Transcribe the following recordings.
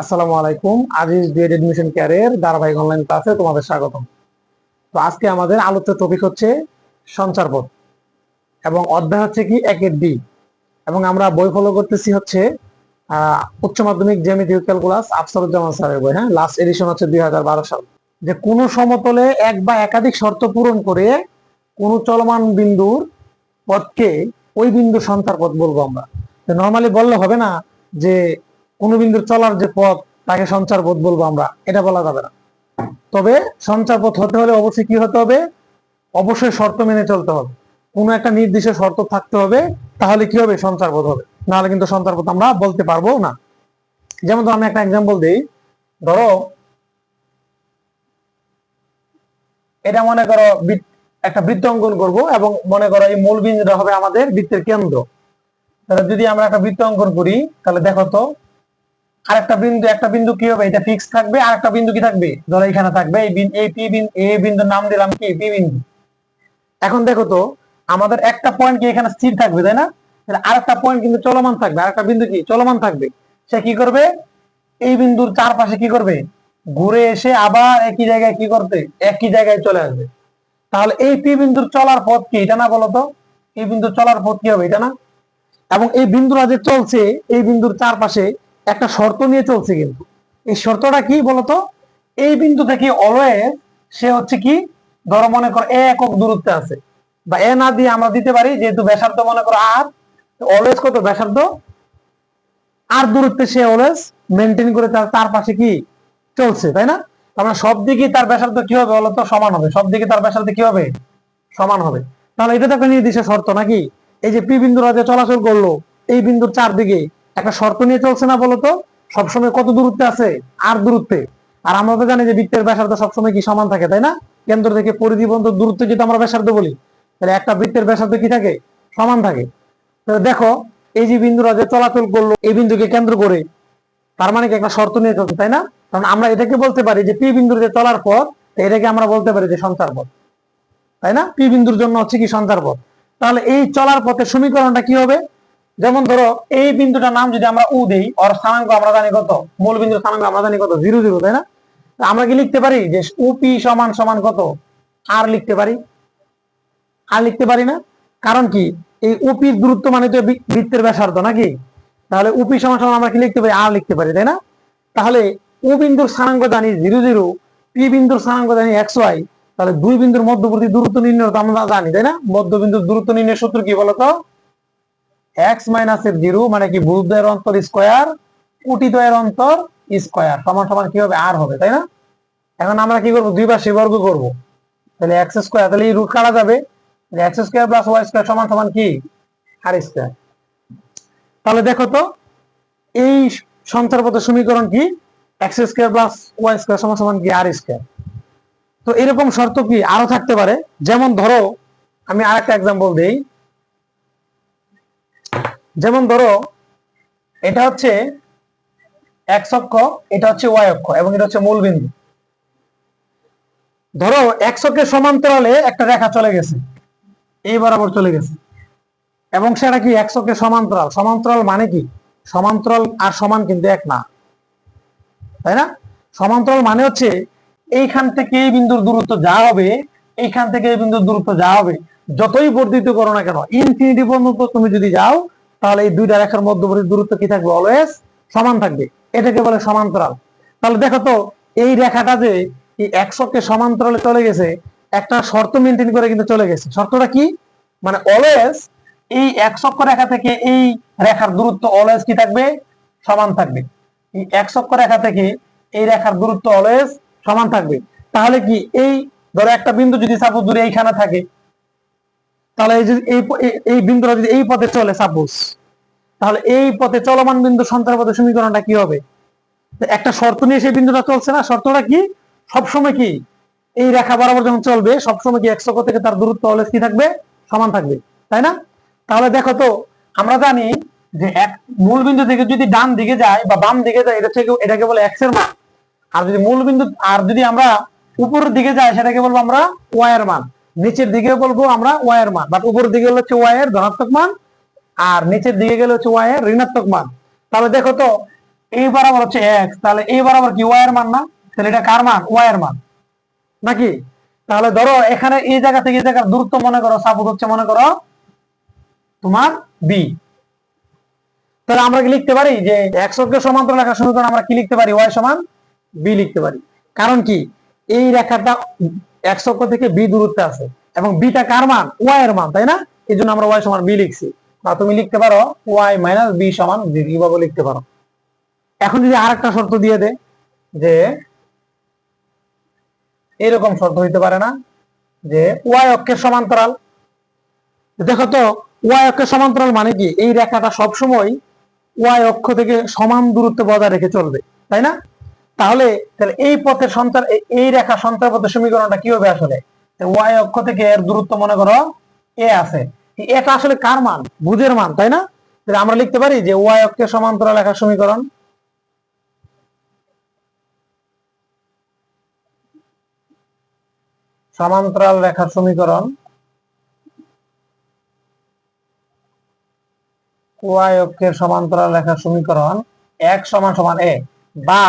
আসসালামু আলাইকুম। Aziz B Ed admission কেয়ারের ধারাবাহিক অনলাইন ক্লাসে তোমাদের স্বাগতম। তো আজকে আমাদের আলোচ্য টপিক হচ্ছে সঞ্চারপথ এবং অধ্যায় হচ্ছে কি 1-এর ডি। এবং আমরা বই ফলো করতেছি হচ্ছে উচ্চ মাধ্যমিক জ্যামিতিক ক্যালকুলাস আফসারুজ্জামান স্যারের বই। হ্যাঁ, লাস্ট এডিশন হচ্ছে 2012 সাল। যে কোনো সমতলে এক বা একাধিক শর্ত পূরণ করে কোনো চলমান বিন্দুর পথকে ওই বিন্দুর সঞ্চারপথ বলবো আমরা। নর্মালি বললে হবে না যে কোন বিন্দুর চলার যে পথ তাকে সঞ্চারপথ বলবো আমরা, এটা বলা যাবে না। তবে সঞ্চারপথ হতে হলে অবশ্যই কি হতে হবে, অবশ্যই শর্ত মেনে চলতে হবে। কোনো একটা নির্দিষ্ট শর্ত থাকতে হবে, তাহলে কি হবে, সঞ্চারপথ হবে। নাহলে কিন্তু সঞ্চারপথ আমরা বলতে পারবো না। যেমন তো আমি একটা এক্সাম্পল দিই। ধরো এটা মনে করো একটা বৃত্ত অঙ্কন করবো এবং মনে করো এই মূল বিন্দুটা হবে আমাদের বৃত্তের কেন্দ্র। তাহলে যদি আমরা একটা বৃত্ত অঙ্কন করি, তাহলে দেখো তো একটা বিন্দু কি হবে, এটা ফিক্স থাকবে, আর একটা বিন্দু কি থাকবে, ধরো এখানে থাকবে এই বিন্দুর নাম দিলাম কি পি বিন্দু। এখন দেখো তো আমাদের একটা পয়েন্ট কি এখানে স্থির থাকবে, তাই না? তাহলে আরেকটা পয়েন্ট কিন্তু চলমান থাকবে, আরেকটা বিন্দু কি চলমান থাকবে। সে কি করবে, এই বিন্দুর চারপাশে কি করবে, ঘুরে এসে আবার একই জায়গায় কি করতে, একই জায়গায় চলে আসবে। তাহলে এই পি বিন্দুর চলার পথ কি, এটা না বলতো? এই বিন্দুর চলার পথ কি হবে, এটা না? এবং এই বিন্দুরা যে চলছে, এই বিন্দুর চারপাশে একটা শর্ত নিয়ে চলছে, কিন্তু এই শর্তটা কি বলতো? এই বিন্দু থেকে অলওয়েজ সে হচ্ছে কি, ধরো মনে করো একক দূরত্বে আছে, বা এ না দিয়ে আমরা দিতে পারি যেহেতু ব্যাসার্ধ মনে করো আর, অলওয়েজ কত ব্যাসার্ধ আর দূরত্বে সে অলওয়েজ মেনটেন করে তার চারপাশে কি চলছে, তাই না? আমরা সব দিকে তার ব্যাসার্ধ কি হবে বলতো, সমান হবে। সব দিকে তার ব্যাসার্ধ কি হবে, সমান হবে। তাহলে এটা তো একটা নির্দিষ্ট শর্ত নাকি? এই যে পি বিন্দুরা যে চলাচল করলো, এই বিন্দুর চারদিকে একটা শর্ত নিয়ে চলছে না বলতো? সবসময় কত দূরত্বে আছে, আর দূরত্বে। আর আমরা তো জানি যে বৃত্তের ব্যাসার্ধ সবসময় কি সমান থাকে, তাই না? কেন্দ্র থেকে পরিধি পর্যন্ত দূরত্ব যেটা আমরা ব্যাসার্ধ বলি, তাহলে একটা বৃত্তের ব্যাসার্ধ কি থাকে, সমান থাকে। তাহলে দেখো এই যে বিন্দুরা যে চলাচল করলো এই বিন্দুকে কেন্দ্র করে, তার মানে কি একটা শর্ত নিয়ে চলছে, তাই না? কারণ আমরা এটাকে বলতে পারি যে পি বিন্দুর যে চলার পথ, এটাকে আমরা বলতে পারি যে সঞ্চার পথ, তাই না? পি বিন্দুর জন্য হচ্ছে কি সঞ্চার পথ। তাহলে এই চলার পথের সমীকরণটা কি হবে? যেমন ধরো এই বিন্দুটার নাম যদি আমরা উ দেই, ওর স্থানাঙ্ক আমরা জানি কত, মূল বিন্দুর স্থানাঙ্ক আমরা জানি কত, 0 0, তাই না? আমরা কি লিখতে পারি যে উপি সমান সমান কত, আর লিখতে পারি? আর লিখতে পারি না। কারণ কি, এই উপির দূরত্ব মানে তো বৃত্তের ব্যাসার্ধ নাকি? তাহলে উপি সমান সমান আমরা কি লিখতে পারি, আর লিখতে পারি, তাই না? তাহলে ও বিন্দুর স্থানাঙ্ক জানি 0 0, পি বিন্দুর স্থানাঙ্ক জানি xy। তাহলে দুই বিন্দুর মধ্যবর্তী দূরত্ব নির্ণয় আমরা জানি, তাই না? মধ্যবিন্দুর দূরত্ব নির্ণয়ের সূত্র কি বলতো? x - f0 মানে কি, ভুজদ্বয়ের অন্তর স্কয়ার কোটিদ্বয়ের অন্তর স্কয়ার সমান সমান কি হবে, আর হবে, তাই না? এখন আমরা কি করব, দুই পাশে বর্গ করব। তাহলে x স্কয়ার, তাহলে এই রুট কাটা যাবে, x square plus y square সমান সমান কি, আর স্কয়ার। তাহলে দেখো তো এই সঞ্চারপথের সমীকরণ কি, x square plus y square সমান সমান কি, আর স্কয়ার। তো এরকম শর্ত কি আরো থাকতে পারে। যেমন ধরো আমি আরেকটা এক্সাম্পল দেই। যেমন ধরো এটা হচ্ছে এক্স অক্ষ, এটা হচ্ছে ওয়াই অক্ষ, এবং এটা হচ্ছে মূল বিন্দু। ধরো এক্স অক্ষের সমান্তরালে একটা রেখা চলে গেছে, এই বরাবর চলে গেছে, এবং সেটা কি এক্স অক্ষের সমান্তরাল। সমান্তরাল মানে কি, সমান্তরাল আর সমান কিন্তু এক না, তাই না? সমান্তরাল মানে হচ্ছে এইখান থেকে এই বিন্দুর দূরত্ব যা হবে, এইখান থেকে এই বিন্দুর দূরত্ব যা হবে, যতই বর্ধিত করো না কেন, ইনফিনিটি পর্যন্ত তুমি যদি যাও, তাহলে এই দুইটা রেখার মধ্যবর্তী দূরত্ব কি থাকবে, অলওয়েজ সমান থাকবে। এটাকে বলে সমান্তরাল। তাহলে দেখো তো এই রেখাটা যে এই এক্স অক্ষের সমান্তরালে চলে গেছে, একটা শর্ত মেনটেন করে কিন্তু চলে গেছে। শর্তটা কি, মানে অলওয়েজ এই এক্স অক্ষ রেখা থেকে এই রেখার দূরত্ব অলওয়েজ কি থাকবে, সমান থাকবে। এই এক্স অক্ষ রেখা থেকে এই রেখার দূরত্ব অলওয়েজ সমান থাকবে। তাহলে কি, এই ধরো একটা বিন্দু যদি সাপোজ দূরে এইখানে থাকে, তাহলে এই যে এই বিন্দুটা যদি এই পথে চলে সাপোজ, তাহলে এই পথে চলমান বিন্দু সঞ্চারপথের সমীকরণটা কি হবে? একটা শর্ত নিয়ে সেই বিন্দুটা চলছে না, শর্তটা কি, সবসময় কি এই রেখা বরাবর যখন চলবে, সবসময় কি এক্স অক্ষ থেকে তার দূরত্ব অলওয়েজ কি থাকবে, সমান থাকবে, তাই না? তাহলে দেখো তো আমরা জানি যে এক মূল বিন্দু থেকে যদি ডান দিকে যায় বা বাম দিকে যায়, এটাকে বলে এক্স এর মান। আর যদি মূল বিন্দু, আর যদি আমরা উপরের দিকে যাই, সেটাকে বলবো আমরা ওয়াই এর মান। নিচের দিকে বলবো আমরা ওয়াই এর মান, বাট উপরের দিকে হচ্ছে ওয়াই এর ধনাত্মক মান, আর নিচের দিকে গেলে হচ্ছে ওয়াই এর ঋণাত্মক মান। তাহলে দেখো তো এই বরাবর হচ্ছে এক্স, তাহলে এই বরাবর কি ওয়াই এর মান না? তাহলে এটা কার মান? ওয়াই এর মান নাকি? তাহলে ধরো এখানে এই জায়গা থেকে এই জায়গার দূরত্ব মনে করো সাপোজ হচ্ছে মনে করো তোমার বি। তাহলে আমরা কি লিখতে পারি যে এক্স অক্ষের সমান্তরাল রেখার সমীকরণ আমরা কি লিখতে পারি? ওয়াই সমান বি লিখতে পারি। কারণ কি এই রেখাটা এক্স অক্ষ থেকে বি দূরত্বে আছে এবং বিটা কার মান? ওয়াই এর মান, তাই না? এই জন্য আমরা ওয়াই সমান বি লিখছি। বা তুমি লিখতে পারো ওয়াই মাইনাস বি সমান বি, এইভাবে লিখতে পারো। এখন যদি আরেকটা শর্ত দিয়ে দেয় যে এরকম শর্ত হইতে পারে না যে ওয়াই অক্ষের সমান্তরাল, দেখো তো ওয়াই অক্ষের সমান্তরাল মানে কি এই রেখাটা সবসময় ওয়াই অক্ষ থেকে সমান দূরত্ব বজায় রেখে চলবে, তাই না? তাহলে এই পথের সঞ্চার, এই রেখা সঞ্চার পথের সমীকরণটা কি হবে আসলে? ওয়াই অক্ষ থেকে এর দূরত্ব মনে করো এ আছে, এটা আসলে কার মান? ভুজের মান, তাই না? তাহলে আমরা লিখতে পারি যে ওয়াই অক্ষের সমান্তরাল রেখার সমীকরণ সমান্তরাল রেখার সমীকরণ ওয়াই অক্ষের সমান্তরাল রেখার সমীকরণ x সমান সমান a বা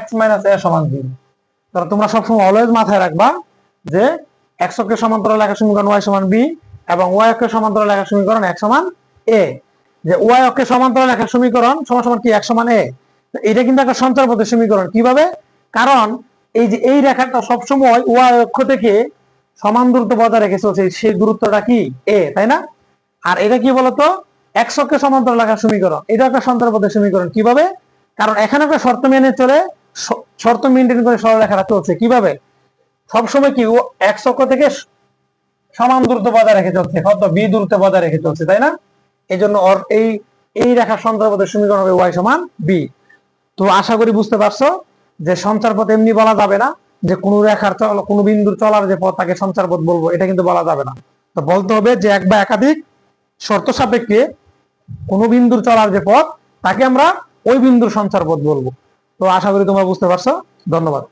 x মাইনাস a সমান 0। তাহলে তোমরা সবসময় অলওয়েজ মাথায় রাখবা যে x অক্ষের সমান্তরাল রেখার সমীকরণ y সমান b এবং y অক্ষের সমান্তরাল রেখার সমীকরণ x সমান a। যে y অক্ষের সমান্তরাল রেখার সমীকরণ সমান সমান কি? x সমান a। এটা কিন্তু একটা সঞ্চার পথের সমীকরণ। কিভাবে? কারণ এই যে এই রেখাটা সবসময় y অক্ষ থেকে সমান দূরত্ব বজায় রেখে চলছে, সেই দূরত্বটা কি? a, তাই না? আর এটা কি বলতো? x অক্ষের সমান্তরাল রেখার সমীকরণ, এটা একটা সঞ্চার পথের সমীকরণ। কিভাবে? কারণ এখানে একটা শর্ত মেনে চলে, শর্ত মেনটেন করে সরলরেখাটা চলছে। কিভাবে? সবসময় কি x অক্ষ থেকে সমান দূরত্ব বজায় রেখে চলছে, কত? b দূরত্ব বজায় রেখে চলছে, তাই না? এই জন্য এই রেখার সঞ্চার পথের সমীকরণ হবে y সমান b। তো আশা করি বুঝতে পারছো যে সঞ্চার পথ এমনি বলা যাবে না যে কোনো রেখার কোনো বিন্দুর চলার যে পথ তাকে সঞ্চার পথ বলবো, এটা কিন্তু বলা যাবে না। তো বলতে হবে যে এক বা একাধিক শর্ত সাপেক্ষে কোন বিন্দুর চলার যে পথ তাকে আমরা ওই বিন্দুর সঞ্চার পথ বলবো। তো আশা করি তোমরা বুঝতে পারছো। ধন্যবাদ।